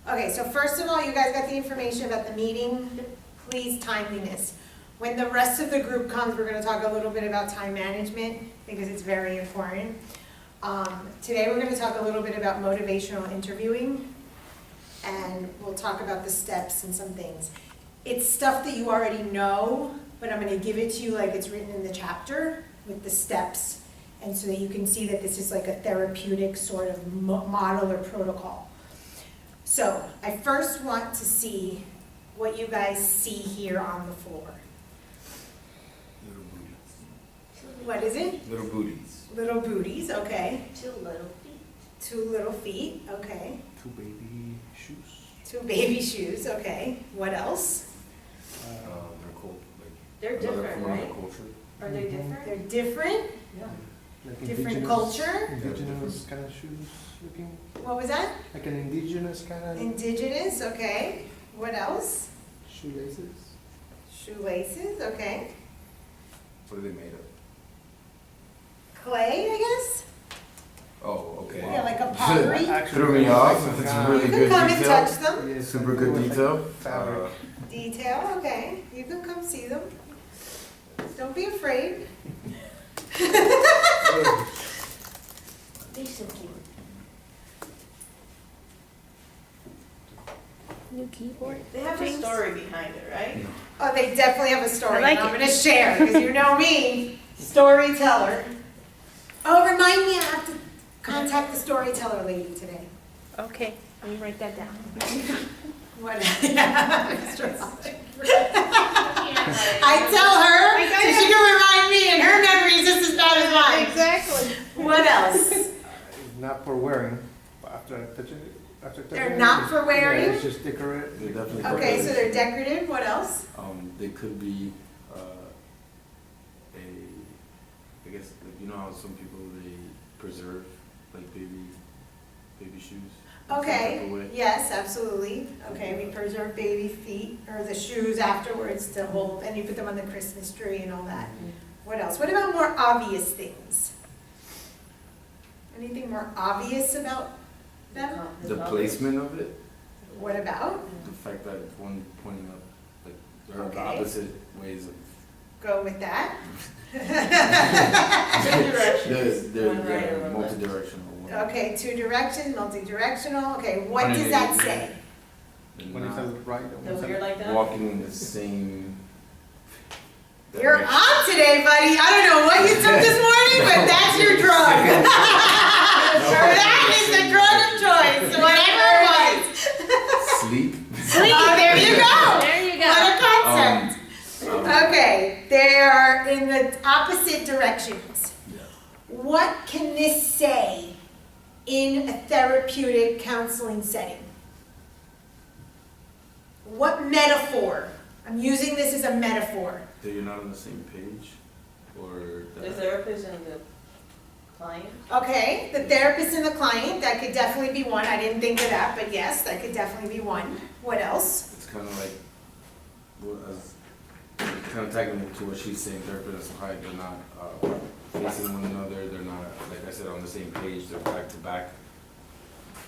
Okay, so first of all, you guys got the information about the meeting. Please, timeliness. When the rest of the group comes, we're gonna talk a little bit about time management because it's very important. Today we're gonna talk a little bit about motivational interviewing, and we'll talk about the steps and some things. It's stuff that you already know, but I'm gonna give it to you like it's written in the chapter with the steps, and so that you can see that this is like a therapeutic sort of model or protocol. So I first want to see what you guys see here on the floor. Little booties. What is it? Little booties. Little booties, okay. 2 little feet. 2 little feet, okay. 2 baby shoes. 2 baby shoes, okay. What else? They're cool. Like They're another different, form of right? culture. Are they different? They're different, Yeah. Like different indigenous- culture. Indigenous kind of shoes looking, What was that? like an indigenous kind of Indigenous, okay. What else? shoelaces. Shoelaces, okay. What are they made of? Clay, I guess? Oh, okay. Yeah, like a pottery. Threw me off. Like It's some really You kind can good come and detail. touch them. Yeah, Super some good with detail. Fabric. Detail, okay. You can come see them. Don't be afraid. They're so cute. New keyboard. They have a story behind it, right? Oh, they definitely have a story. I like I'm it. gonna share, because you know me, storyteller. Oh, remind me, I have to contact the storyteller lady today. Okay, let me write that down. What? I tell her, so she can remind me, and her memory is just as bad as mine. Exactly. What else? Not for wearing, but after touching it, after touching They're it, not it's- for wearing? Yeah, it's just decorate. They definitely. Okay, so they're decorative, what else? They could be I guess, like, you know how some people, they preserve, like, baby shoes? in some type Okay, of way? yes, absolutely. Okay, we preserve baby feet, or the shoes afterwards to hold, and you put them on the Christmas tree and all that. What else? What about more obvious things? Anything more obvious about them? The placement of it, What about? the fact that one pointing up, like, they're the Okay. opposite ways of. Go with that. Two directions. They're One right or one left. multi-directional. One- Okay, 2 directions, multi-directional. Okay, what does that say? they're When it's not right, when No, it's you're like that? walking in the same. You're direction. on today, buddy. I don't know what you took this morning, but that's your drug. That is the drug of choice, whatever it was. Sleep. Oh, there you go. There you go. What a concept. Um, Okay, they are in the opposite directions. yeah. What can this say in a therapeutic counseling setting? What metaphor? I'm using this as a metaphor. That you're not on the same page, or The that. therapist and the client? Okay, the therapist and the client, that could definitely be one. I didn't think of that, but yes, that could definitely be one. What else? It's kind of like, well, as kind of tagging to what she's saying. Therapists and client, they're not facing one another. They're not, like I said, on the same page. They're back to back.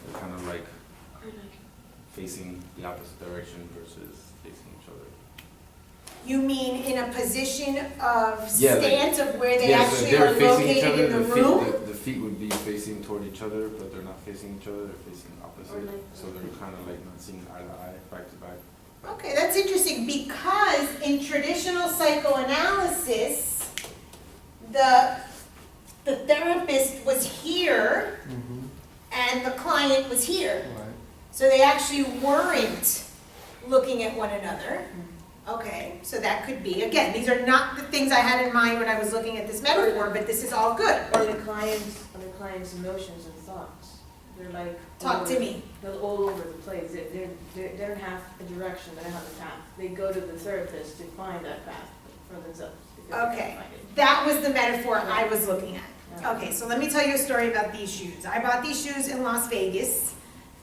They're kind of like facing the opposite direction versus facing each other. You mean in a position of Yeah, like- stance of where they Yeah, so actually they're are facing each located other. in the room? The feet would be facing toward each other, but they're not facing each other. They're facing opposite. Or like- So they're kind of like not seeing eye to eye, back to back. Okay, that's interesting because in traditional psychoanalysis, the therapist was here Mhm. and the client was here. Right. So they actually weren't looking at one another. Okay, so that could be, again, these are not the things I had in mind when I was looking at this metaphor, but this is all good. Or the client's emotions and thoughts. They're like. Talk all to over- me. They're all over the place. They don't have a direction, they don't have a path. They go to the therapist to find that path for themselves. because they Okay. can't find it. That was the metaphor I was looking at. Yeah. Okay, so let me tell you a story about these shoes. I bought these shoes in Las Vegas,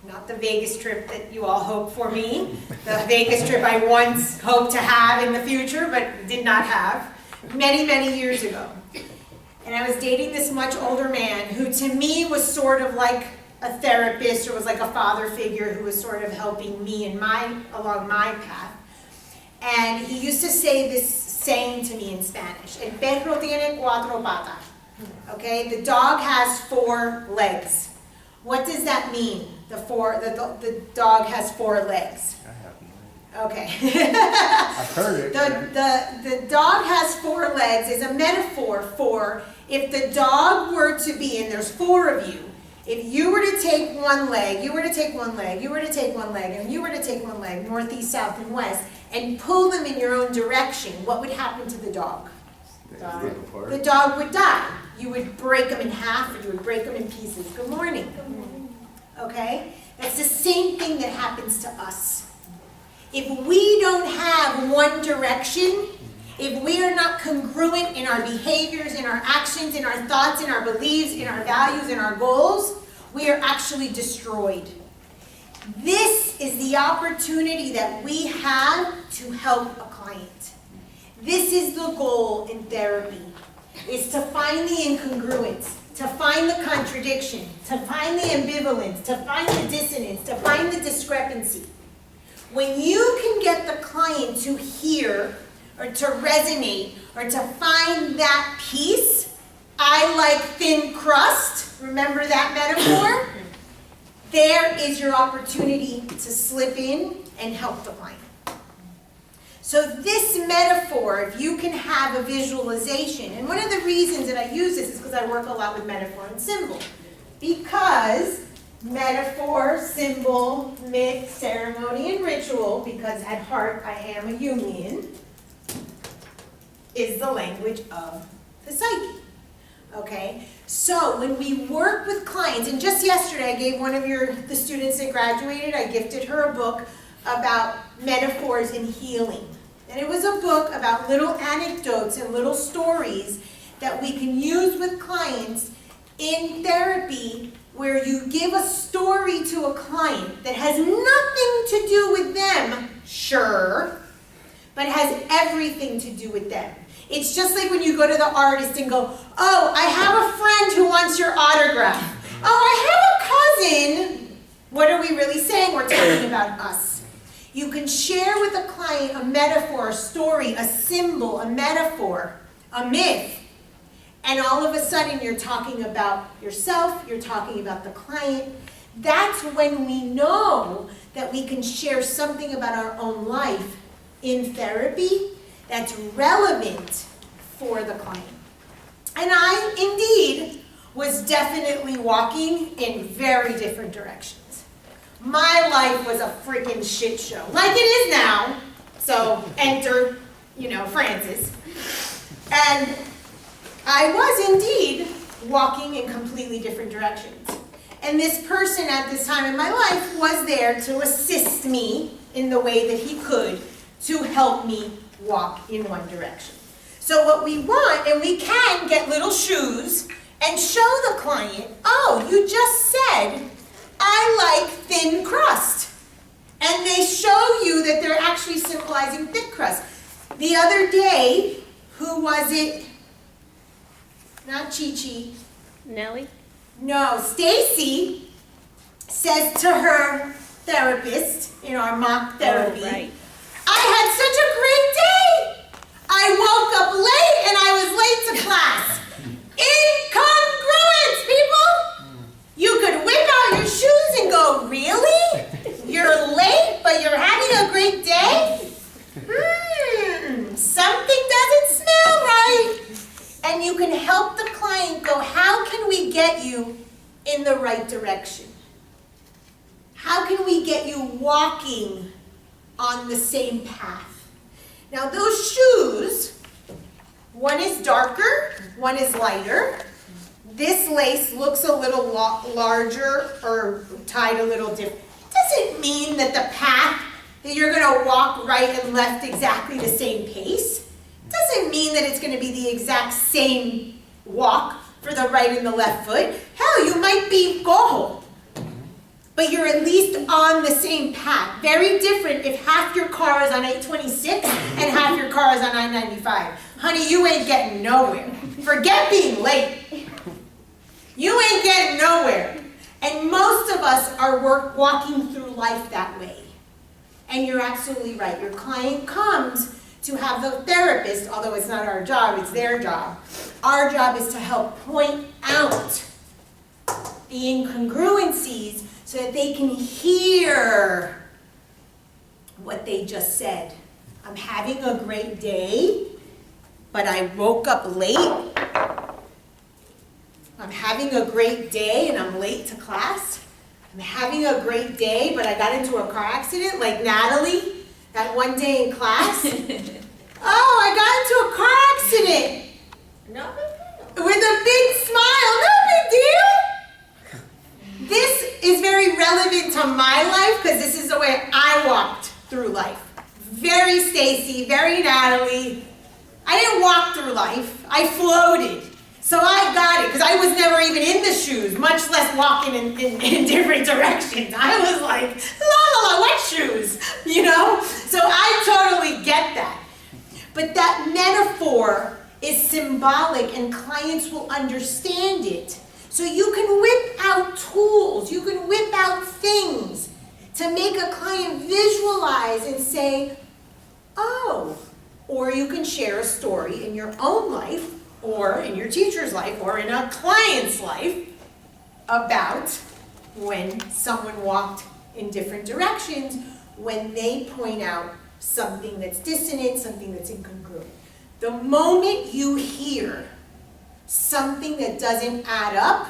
not the Vegas trip that you all hope for me. The Vegas trip I once hoped to have in the future, but did not have, many, many years ago. And I was dating this much older man who to me was sort of like a therapist or was like a father figure who was sort of helping me along my path. And he used to say this saying to me in Spanish, el perro tiene cuatro patas. Okay, the dog has 4 legs. What does that mean? The dog has 4 legs. I have no Okay. I've heard it. The dog has 4 legs is a metaphor for if the dog were to be, and there's 4 of you, if you were to take one leg, you were to take one leg, you were to take one leg, and you were to take one leg, north, east, south, and west, and pull them in your own direction, what would happen to the dog? Split apart. The dog would die. You would break them in half, or you would break them in pieces. Good morning. Okay? That's the same thing that happens to us. If we don't have one direction, if we are not congruent in our behaviors, in our actions, in our thoughts, in our beliefs, in our values, in our goals, we are actually destroyed. This is the opportunity that we have to help a client. This is the goal in therapy, is to find the incongruence, to find the contradiction, to find the ambivalence, to find the dissonance, to find the discrepancy. When you can get the client to hear or to resonate or to find that piece, I like thin crust, remember that metaphor? There is your opportunity to slip in and help the client. So this metaphor, if you can have a visualization, and one of the reasons that I use this is because I work a lot with metaphor and symbol. Because metaphor, symbol, myth, ceremony, and ritual, because at heart I am a Jungian, is the language of the psyche. Okay? So when we work with clients, and just yesterday I gave one of the students that graduated, I gifted her a book about metaphors in healing. And it was a book about little anecdotes and little stories that we can use with clients in therapy, where you give a story to a client that has nothing to do with them, sure, but has everything to do with them. It's just like when you go to the artist and go, oh, I have a friend who wants your autograph. Oh, I have a cousin. What are we really saying? We're talking about us. You can share with a client a metaphor, a story, a symbol, a metaphor, a myth, and all of a sudden you're talking about yourself, you're talking about the client. That's when we know that we can share something about our own life in therapy that's relevant for the client. And I, indeed, was definitely walking in very different directions. My life was a freaking shit show, like it is now. So enter, Francis. And I was indeed walking in completely different directions. And this person at this time in my life was there to assist me in the way that he could to help me walk in one direction. So what we want, and we can get little shoes and show the client, oh, you just said, I like thin crust. And they show you that they're actually symbolizing thick crust. The other day, who was it? Not Chi-Chi. Nellie? No, Stacy says to her therapist in our mock therapy, Oh, right. I had such a great day. I woke up late and I was late to class. Incongruence, people. You could whip out your shoes and go, really? You're late, but you're having a great day? Something doesn't smell right. And you can help the client go, how can we get you in the right direction? How can we get you walking on the same path? Now those shoes, one is darker, one is lighter. This lace looks a little larger or tied a little different. Doesn't mean that the path that you're going to walk right and left exactly the same pace. Doesn't mean that it's going to be the exact same walk for the right and the left foot. Hell, you might be cojo, but you're at least on the same path. Very different if half your car is on 826 and half your car is on I-95. Honey, you ain't getting nowhere. Forget being late. You ain't getting nowhere. And most of us are walking through life that way. And you're absolutely right. Your client comes to have the therapist, although it's not our job, it's their job. Our job is to help point out the incongruencies so that they can hear what they just said. I'm having a great day, but I woke up late. I'm having a great day and I'm late to class. I'm having a great day, but I got into a car accident like Natalie that one day in class. Oh, I got into a car accident. No big deal. With a big smile, no big deal. This is very relevant to my life because this is the way I walked through life. Very Stacy, very Natalie. I didn't walk through life, I floated. So I got it because I was never even in the shoes, much less walking in different directions. I was like, la la la, wet shoes, you know? So I totally get that. But that metaphor is symbolic and clients will understand it. So you can whip out tools, you can whip out things to make a client visualize and say, oh, or you can share a story in your own life or in your teacher's life or in a client's life about when someone walked in different directions, when they point out something that's dissonant, something that's incongruent. The moment you hear something that doesn't add up,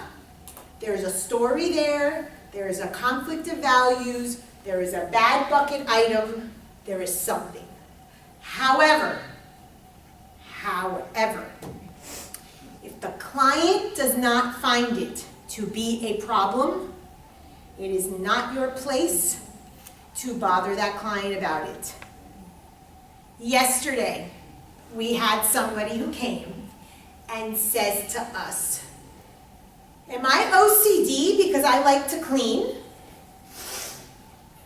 there's a story there, there is a conflict of values, there is a bad bucket item, there is something. However, if the client does not find it to be a problem, it is not your place to bother that client about it. Yesterday, we had somebody who came and says to us, am I OCD because I like to clean?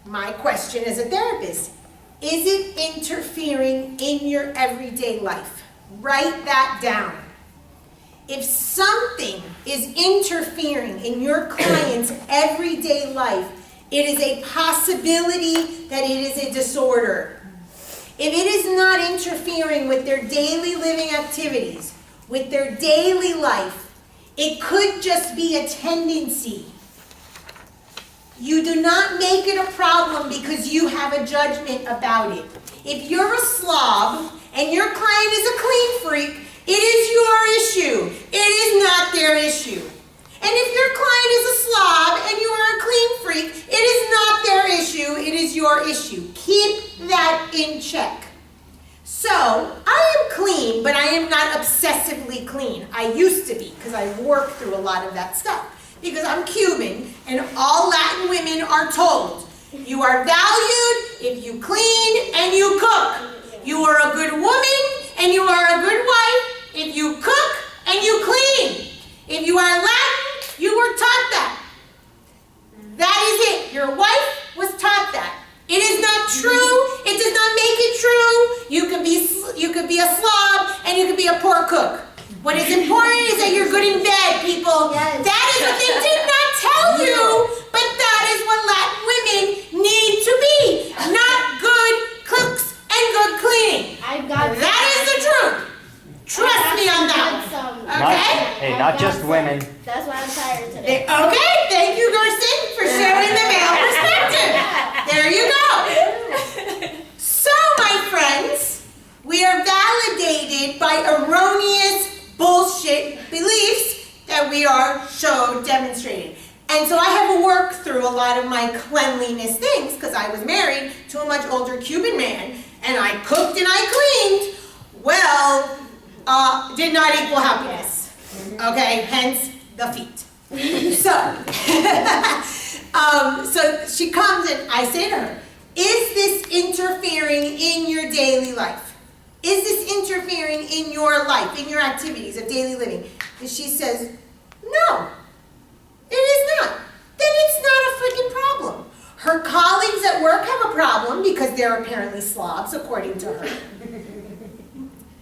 My question as a therapist, is it interfering in your everyday life? Write that down. If something is interfering in your client's everyday life, it is a possibility that it is a disorder. If it is not interfering with their daily living activities, with their daily life, it could just be a tendency. You do not make it a problem because you have a judgment about it. If you're a slob and your client is a clean freak, it is your issue. It is not their issue. And if your client is a slob and you are a clean freak, it is not their issue, it is your issue. Keep that in check. So, I am clean, but I am not obsessively clean. I used to be, because I worked through a lot of that stuff. Because I'm Cuban, and all Latin women are told, you are valued if you clean and you cook. You are a good woman, and you are a good wife if you cook and you clean. If you are Latin, you were taught that. That is it. Your wife was taught that. It is not true. It does not make it true. You could be a slob and you could be a poor cook. What is important is that you're good in bed, people. Yes. That is what they did not tell you, but that is what Latin women need to be. Not good cooks and good cleaning. That is the truth. Trust me on that. Okay? Not just women. That's why I'm tired today. Okay, thank you, Gersten, for sharing the male perspective. There you go. So, my friends, we are validated by erroneous bullshit beliefs that we are demonstrated. And so I have worked through a lot of my cleanliness things because I was married to a much older Cuban man and I cooked and I cleaned. Well, did not equal happiness. Okay, hence the feet. So she comes and I say to her, is this interfering in your daily life? Is this interfering in your life, in your activities of daily living? And she says, no, it is not. Then it's not a freaking problem. Her colleagues at work have a problem because they're apparently slobs, according to her.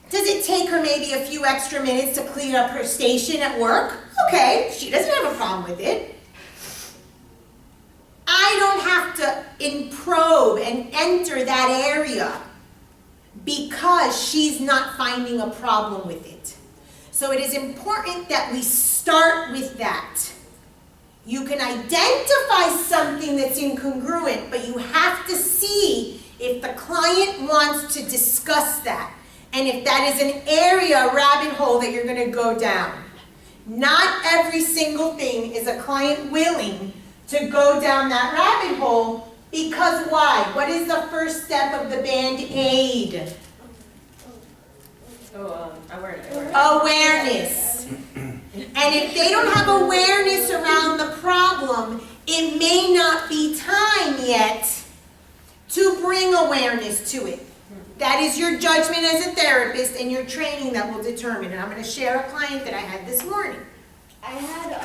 Does it take her maybe a few extra minutes to clean up her station at work? Okay, she doesn't have a problem with it. I don't have to probe and enter that area because she's not finding a problem with it. So it is important that we start with that. You can identify something that's incongruent, but you have to see if the client wants to discuss that, and if that is an area, a rabbit hole that you're going to go down. Not every single thing is a client willing to go down that rabbit hole, because why? What is the first step of the Band-Aid? Awareness. Awareness. And if they don't have awareness around the problem, it may not be time yet to bring awareness to it. That is your judgment as a therapist and your training that will determine. And I'm going to share a client that I had this morning. I had,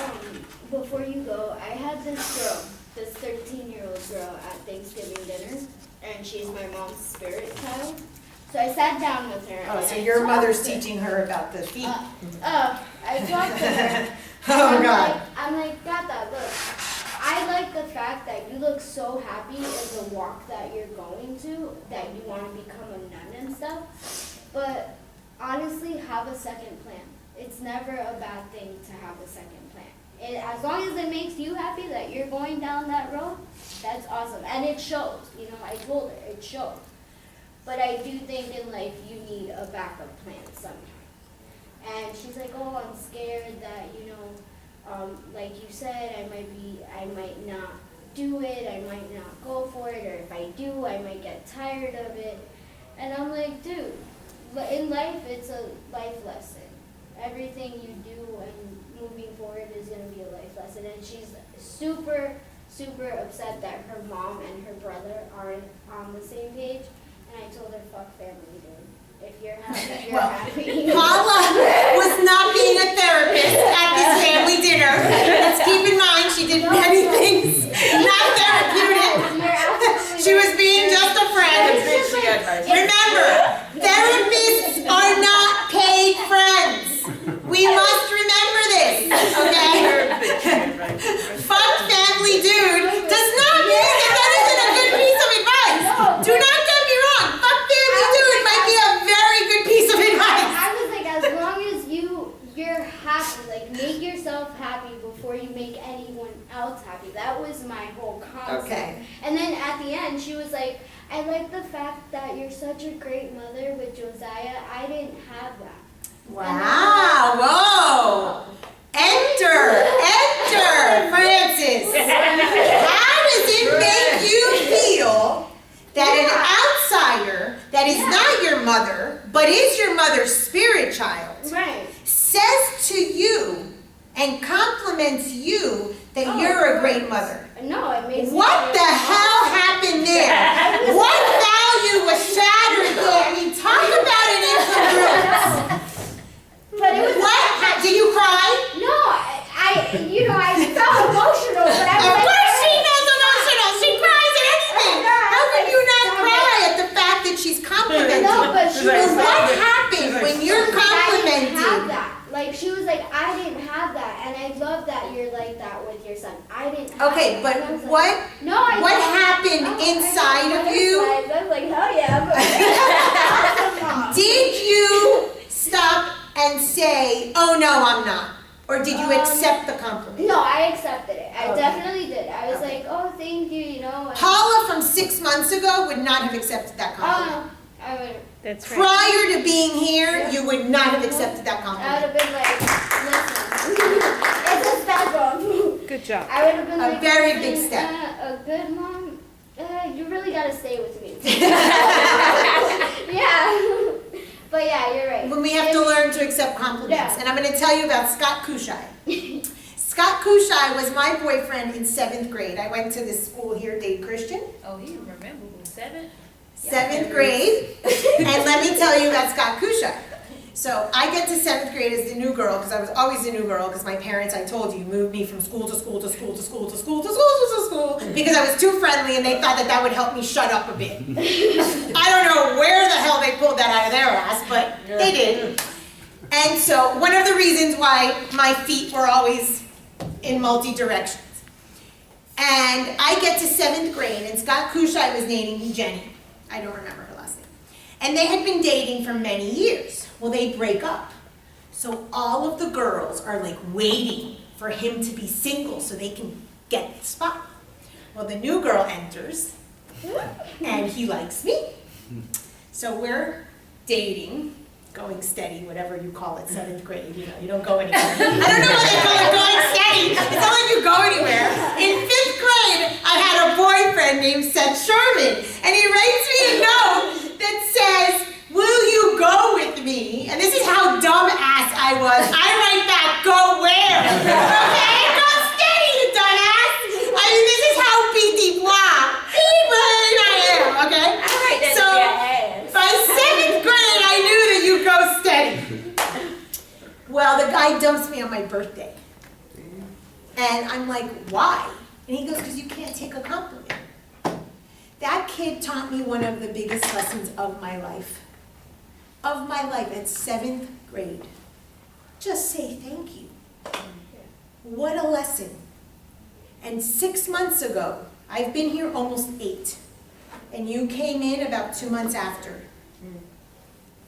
before you go, I had this girl, this 13-year-old girl at Thanksgiving dinner, and she's my mom's spirit child. So I sat down with her. Oh, and so I your talked mother's to- teaching her about the feet. I talked to her. Oh, I'm God. Like, I'm like, Tata, look, I like the fact that you look so happy in the walk that you're going to, that you want to become a nun and stuff. But honestly, have a second plan. It's never a bad thing to have a second plan. As long as it makes you happy that you're going down that road, that's awesome. And it shows, you know, I told her, it shows. But I do think in life you need a backup plan sometimes. And she's like, oh, I'm scared that, you know, like you said, I might not do it, I might not go for it, or if I do, I might get tired of it. And I'm like, dude, in life, it's a life lesson. Everything you do and moving forward is going to be a life lesson. And she's super, super upset that her mom and her brother aren't on the same page. And I told her, fuck family, dude. If you're happy, you're happy. Paula was not being a therapist at this family dinner. Let's keep in mind she did many things not therapeutic. She was being just a friend. Remember, therapists are not paid friends. We must remember this, okay? Fuck family dude does not mean that isn't a good piece of advice. Do not get me wrong. Fuck family dude might be a very good piece of advice. I was like, as long as you're happy, like make yourself happy before you make anyone else happy. That was my whole concept. Okay. And then at the end, she was like, I like the fact that you're such a great mother with Josiah. I didn't have that. Wow, whoa. Enter, Francis. How does it make you feel that an outsider that is not your mother, but is your mother's spirit child, Right. says to you and compliments you that you're a great mother? No, it makes What the hell happened there? What value was shattered there? I mean, talk about an incongruence. But it was Did you cry? No, I felt emotional, but I was Of like, course she knows emotional. She cries at anything. How can you not cry at the fact that she's complimented? No, but she was What like, happened when you're I didn't have complimented? that. Like she was like, I didn't have that, and I love that you're like that with your son. I didn't. Have Okay, that. but And I was like, what No, I what don't. happened Oh, inside I of you? was like, hell yeah, I'm awesome mom. Did you stop and say, "Oh no, I'm not," or did you accept the compliment? No, I accepted it. I Okay. definitely did. I was Okay. like, oh, thank you, you know. And, Paula from 6 months ago would not have accepted that compliment. I would. That's right. Prior to being here, you would not have accepted that I would compliment. have been like, listen, it's a spectrum. Good job. I would have been A like, very big "Listen, step." A good mom, you really gotta stay with me. Yeah. But yeah, you're right. When we have to learn to accept compliments. Yeah. And I'm going to tell you about Scott Kushai. Scott Kushai was my boyfriend in 7th grade. I went to this school here, Dade Christian. Oh, you remember when 7? 7th grade. And let me tell you about Scott Kushai. So I get to 7th grade as the new girl, because I was always the new girl, because my parents, I told you, moved me from school to school to school to school to school to school to school, because I was too friendly and they thought that that would help me shut up a bit. I don't know where the hell they pulled that out of their ass, but they did. And so one of the reasons why my feet were always in multi-directions. And I get to 7th grade, and Scott Kushai was dating Jenny. I don't remember her last name. And they had been dating for many years. Well, they break up. So all of the girls are like waiting for him to be single so they can get the spot. Well, the new girl enters, and he likes me. So we're dating, going steady, whatever you call it, 7th grade, you know, you don't go anywhere. I don't know what they call it, going steady. It's not like you go anywhere. In 5th grade, I had a boyfriend named Seth Sherman, and he writes me a note that says, "Will you go with me?" And this is how dumbass I was. I write back, "Go where?" Okay, go steady, you dumbass. I mean, this is how petit blah. I am, okay? All right, then. So, Yes. by 7th grade, I knew that you go steady. Well, the guy dumps me on my birthday. And I'm like, why? And he goes, because you can't take a compliment. That kid taught me one of the biggest lessons of my life. Of my life at 7th grade. Just say thank you. What a lesson. And 6 months ago, I've been here almost 8. And you came in about 2 months after.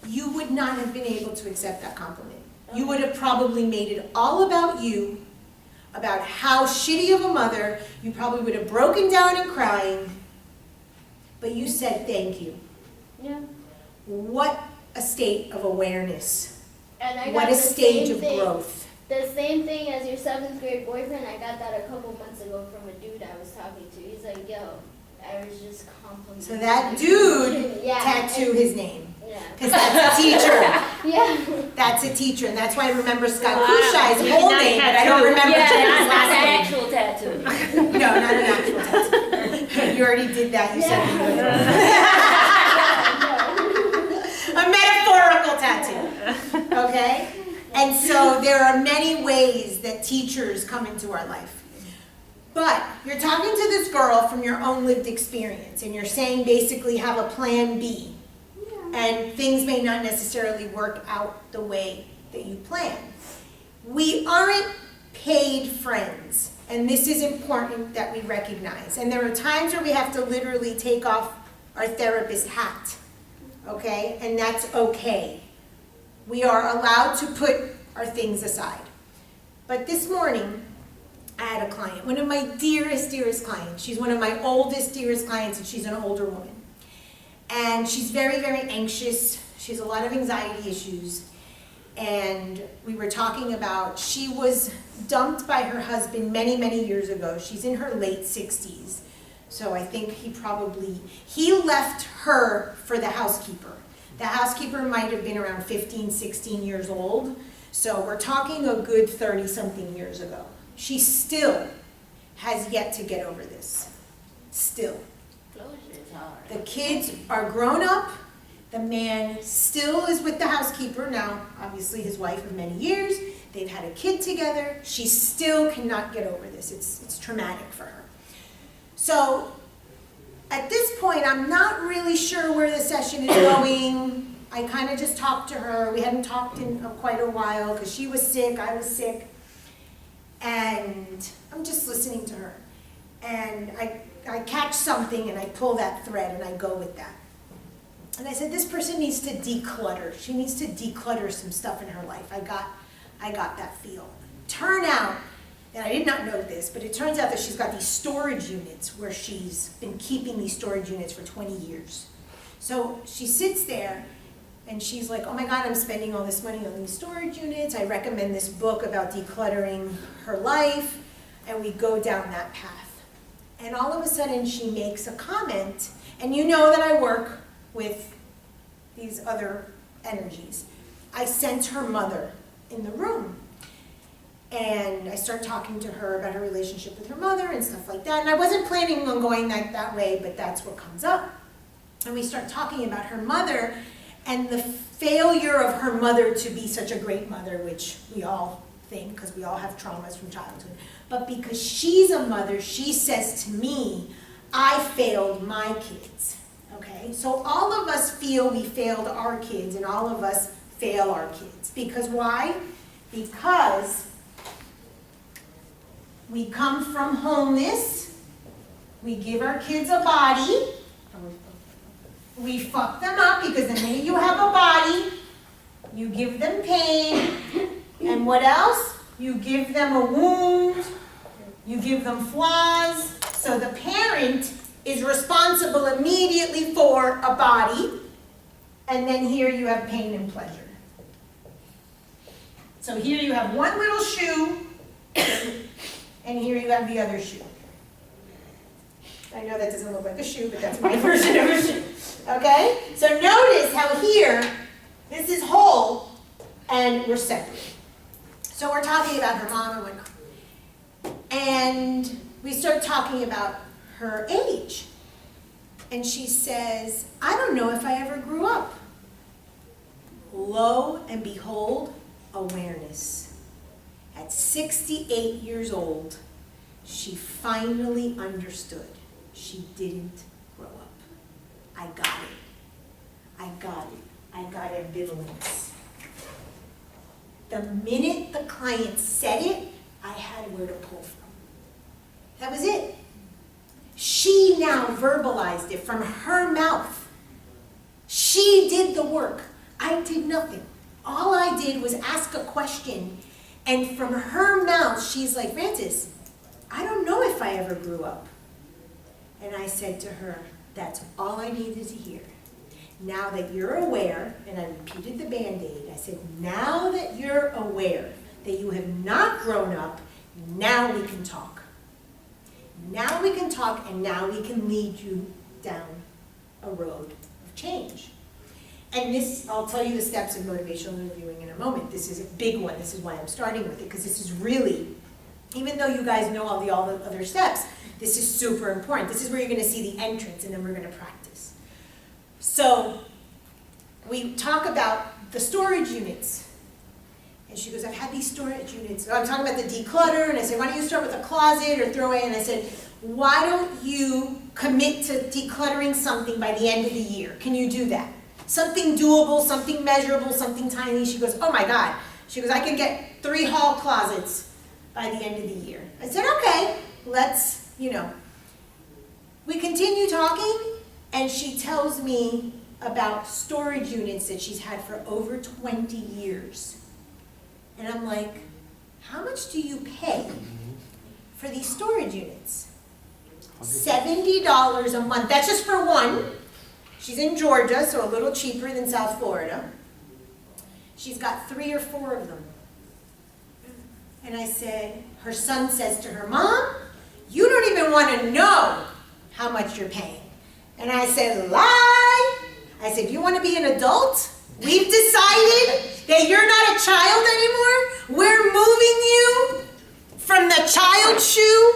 You would not have been able to accept that compliment. You would have probably made it all about you, about how shitty of a mother. You probably would have broken down and crying. But you said thank you. Yeah. What a state of awareness. And I got What a the stage same of thing. growth. The same thing as your 7th grade boyfriend. I got that a couple months ago from a dude I was talking to. He's like, yo, I was just complimenting. So that dude Yeah, tattoo and- his name. Yeah. Because that's a teacher. Yeah. That's a teacher. And that's why I remember Scott Wow. Kushai's Maybe whole not a name, but I tattoo. don't remember Yeah, Jenny's not last an name. actual tattoo. No, not an actual tattoo. You already did that. You said a metaphorical tattoo. Okay? And so there are many ways that teachers come into our life. But you're talking to this girl from your own lived experience, and you're saying basically have a plan B. And things may not necessarily work out the way that you plan. We aren't paid friends, and this is important that we recognize. And there are times where we have to literally take off our therapist hat, okay? And that's okay. We are allowed to put our things aside. But this morning, I had a client, one of my dearest, dearest clients. She's one of my oldest, dearest clients, and she's an older woman. And she's very, very anxious. She has a lot of anxiety issues. And we were talking about, she was dumped by her husband many, many years ago. She's in her late 60s. So I think he left her for the housekeeper. The housekeeper might have been around 15, 16 years old. So we're talking a good 30-something years ago. She still has yet to get over this. Still. The kids are grown up. The man still is with the housekeeper. Now, obviously his wife of many years. They've had a kid together. She still cannot get over this. It's traumatic for her. So at this point, I'm not really sure where the session is going. I kind of just talked to her. We hadn't talked in quite a while because she was sick, I was sick. And I'm just listening to her. And I catch something and I pull that thread and I go with that. And I said, this person needs to declutter. She needs to declutter some stuff in her life. I got that feel. Turn out, and I did not know this, but it turns out that she's got these storage units where she's been keeping these storage units for 20 years. So she sits there and she's like, oh my God, I'm spending all this money on these storage units. I recommend this book about decluttering her life. And we go down that path. And all of a sudden she makes a comment, and you know that I work with these other energies. I sense her mother in the room. And I start talking to her about her relationship with her mother and stuff like that. And I wasn't planning on going that way, but that's what comes up. And we start talking about her mother and the failure of her mother to be such a great mother, which we all think, because we all have traumas from childhood. But because she's a mother, she says to me, I failed my kids. Okay? So all of us feel we failed our kids, and all of us fail our kids. Because why? Because we come from wholeness, we give our kids a body, we fuck them up because the minute you have a body, you give them pain, and what else? You give them a wound, you give them flaws, so the parent is responsible immediately for a body, and then here you have pain and pleasure. So here you have one little shoe, and here you have the other shoe. I know that doesn't look like a shoe, but that's my version of a shoe. Okay? So notice how here, this is whole, and we're separate. So we're talking about her mom and whatnot. And we start talking about her age. And she says, I don't know if I ever grew up. Lo and behold, awareness. At 68 years old, she finally understood. She didn't grow up. I got it. I got it. I got ambivalence. The minute the client said it, I had where to pull from. That was it. She now verbalized it from her mouth. She did the work. I did nothing. All I did was ask a question, and from her mouth, she's like, Francis, I don't know if I ever grew up. And I said to her, that's all I needed to hear. Now that you're aware, and I repeated the Band-Aid, I said, now that you're aware that you have not grown up, now we can talk. Now we can talk, and now we can lead you down a road of change. And this, I'll tell you the steps of motivational interviewing in a moment. This is a big one. This is why I'm starting with it, because this is really, even though you guys know all the other steps, this is super important. This is where you're going to see the entrance, and then we're going to practice. So we talk about the storage units. And she goes, I've had these storage units. So I'm talking about the declutter, and I said, why don't you start with a closet or throw away? And I said, why don't you commit to decluttering something by the end of the year? Can you do that? Something doable, something measurable, something tiny. She goes, oh my God. She goes, I can get 3 hall closets by the end of the year. I said, okay, let's, We continue talking, and she tells me about storage units that she's had for over 20 years. And I'm like, how much do you pay for these storage units? $70 a month. That's just for one. She's in Georgia, so a little cheaper than South Florida. She's got 3 or 4 of them. And I said, her son says to her, Mom, you don't even want to know how much you're paying. And I said, lie. I said, you want to be an adult? We've decided that you're not a child anymore. We're moving you from the child shoe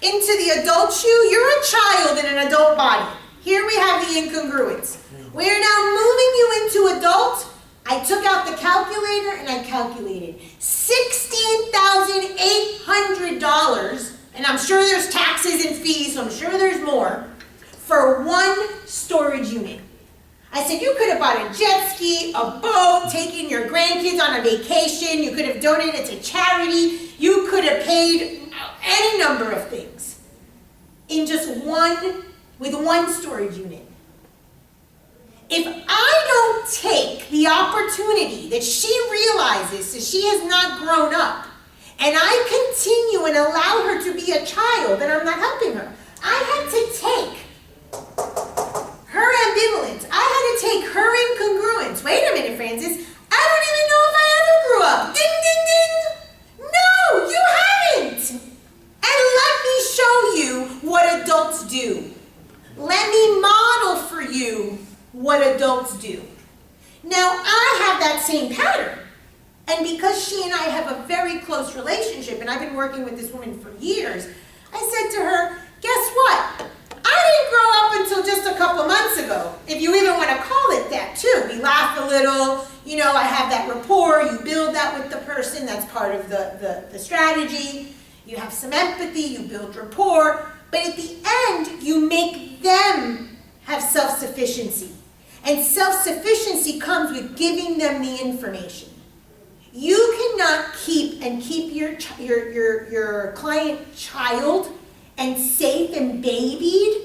into the adult shoe. You're a child in an adult body. Here we have the incongruence. We are now moving you into adult. I took out the calculator and I calculated $16,800, and I'm sure there's taxes and fees, so I'm sure there's more, for one storage unit. I said, you could have bought a jet ski, a boat, taken your grandkids on a vacation, you could have donated to charity, you could have paid any number of things in just with one storage unit. If I don't take the opportunity that she realizes that she has not grown up, and I continue and allow her to be a child, then I'm not helping her. I had to take her ambivalence. I had to take her incongruence. Wait a minute, Francis. I don't even know if I ever grew up. Ding, ding, ding. No, you haven't. And let me show you what adults do. Let me model for you what adults do. Now, I have that same pattern. And because she and I have a very close relationship, and I've been working with this woman for years, I said to her, guess what? I didn't grow up until just a couple months ago, if you even want to call it that, too. We laugh a little, I have that rapport, you build that with the person, that's part of the strategy. You have some empathy, you build rapport, but at the end, you make them have self-sufficiency. And self-sufficiency comes with giving them the information. You cannot keep your client child and safe and babied,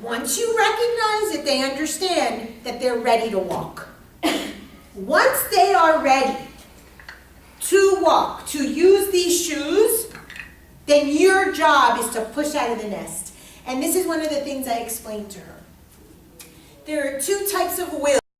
once you recognize it, they understand that they're ready to walk. Once they are ready to walk, to use these shoes, then your job is to push out of the nest. And this is one of the things I explained to her. There are two types of will.